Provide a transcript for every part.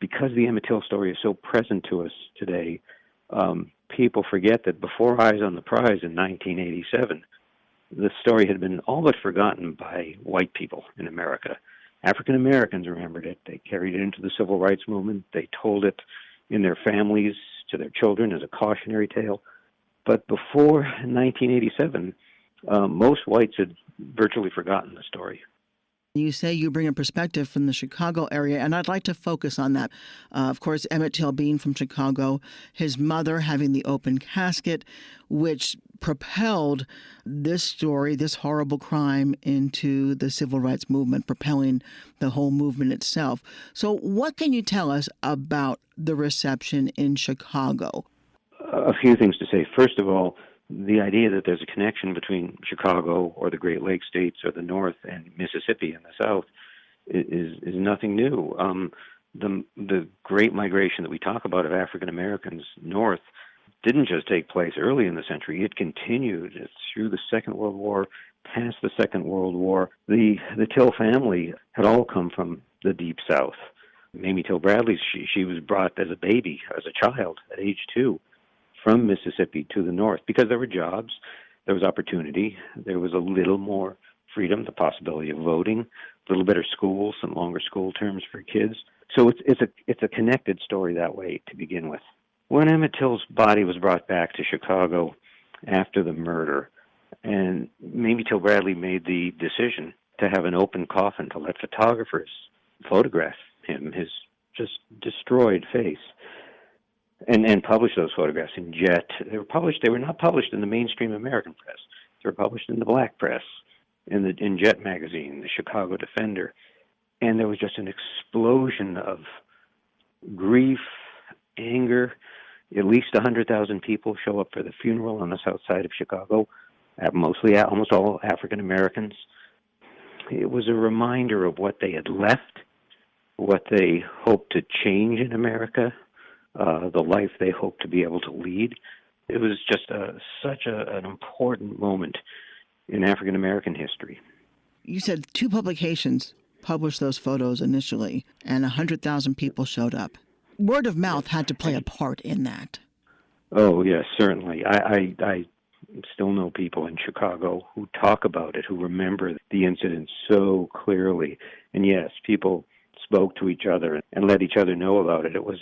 because the Emmett Till story is so present to us today, people forget that before Eyes on the Prize in 1987, the story had been all but forgotten by white people in America. African Americans remembered it. They carried it into the civil rights movement. They told it in their families to their children as a cautionary tale. But before 1987, most whites had virtually forgotten the story. You say you bring a perspective from the Chicago area, and I'd like to focus on that. Of course, Emmett Till being from Chicago, his mother having the open casket, which propelled this story, this horrible crime, into the civil rights movement, propelling the whole movement itself. So what can you tell us about the reception in Chicago? A few things to say. First of all, the idea that there's a connection between Chicago or the Great Lakes states or the North and Mississippi in the South is nothing new. The Great Migration that we talk about of African Americans north didn't just take place early in the century. It continued through the Second World War, past the Second World War. The Till family had all come from the Deep South. Mamie Till Bradley, she was brought as a baby, as a child, at age 2. From Mississippi to the north, because there were jobs, there was opportunity, there was a little more freedom, the possibility of voting, a little better schools and longer school terms for kids. So it's a connected story that way to begin with. When Emmett Till's body was brought back to Chicago after the murder, and Mamie Till Bradley made the decision to have an open coffin to let photographers photograph him, his just destroyed face. And publish those photographs in Jet. They were not published in the mainstream American press. They were published in the black press, in Jet magazine, the Chicago Defender. And there was just an explosion of grief, anger. At least 100,000 people show up for the funeral on the south side of Chicago, almost all African Americans. It was a reminder of what they had left, what they hoped to change in America, the life they hope to be able to lead. It was just such an important moment in African American history. You said 2 publications published those photos initially, and 100,000 people showed up. Word of mouth had to play a part in that. Oh, yes, certainly. I still know people in Chicago who talk about it, who remember the incident so clearly. And yes, people spoke to each other and let each other know about it. It was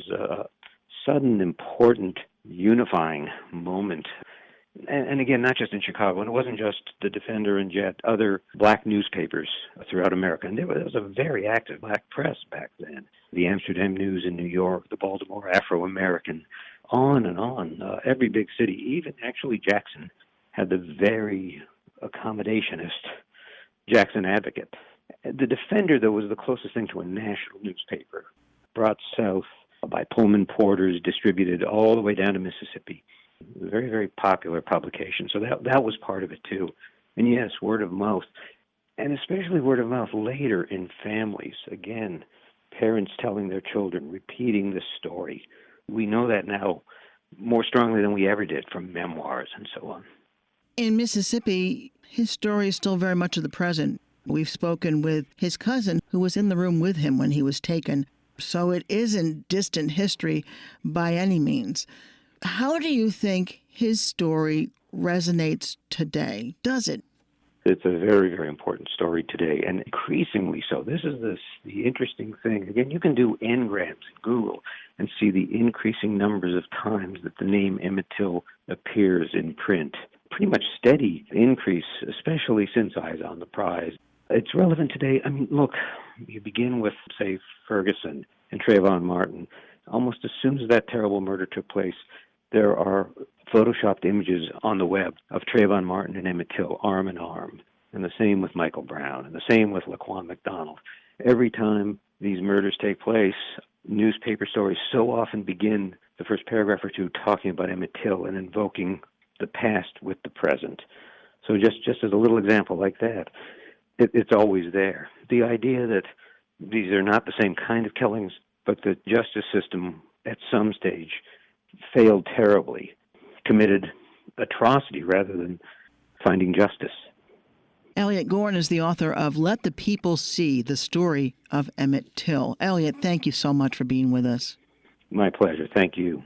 sudden, important, unifying moment. And again, not just in Chicago, and it wasn't just the Defender and Jet, other black newspapers throughout America. And there was a very active black press back then. The Amsterdam News in New York, the Baltimore Afro-American, on and on. Every big city, even actually Jackson, had the very accommodationist Jackson Advocate. The Defender, though, was the closest thing to a national newspaper, brought south by Pullman porters, distributed all the way down to Mississippi. A very, very popular publication. So that was part of it, too. And yes, word of mouth. And especially word of mouth later in families. Again, parents telling their children, repeating this story. We know that now more strongly than we ever did from memoirs and so on. In Mississippi, his story is still very much of the present. We've spoken with his cousin, who was in the room with him when he was taken. So it isn't distant history by any means. How do you think his story resonates today? Does it? It's a very, very important story today, and increasingly so. This is the interesting thing. Again, you can do engrams in Google and see the increasing numbers of times that the name Emmett Till appears in print. Pretty much steady increase, especially since Eyes on the Prize. It's relevant today. I mean, look, you begin with, say, Ferguson and Trayvon Martin. Almost as soon as that terrible murder took place, there are photoshopped images on the web of Trayvon Martin and Emmett Till arm in arm. And the same with Michael Brown, and the same with Laquan McDonald. Every time these murders take place, newspaper stories so often begin the first paragraph or two talking about Emmett Till and invoking the past with the present. So just as a little example like that, it's always there. The idea that these are not the same kind of killings, but the justice system at some stage failed terribly, committed atrocity rather than finding justice. Elliott Gorn is the author of Let the People See, the Story of Emmett Till. Elliott, thank you so much for being with us. My pleasure. Thank you.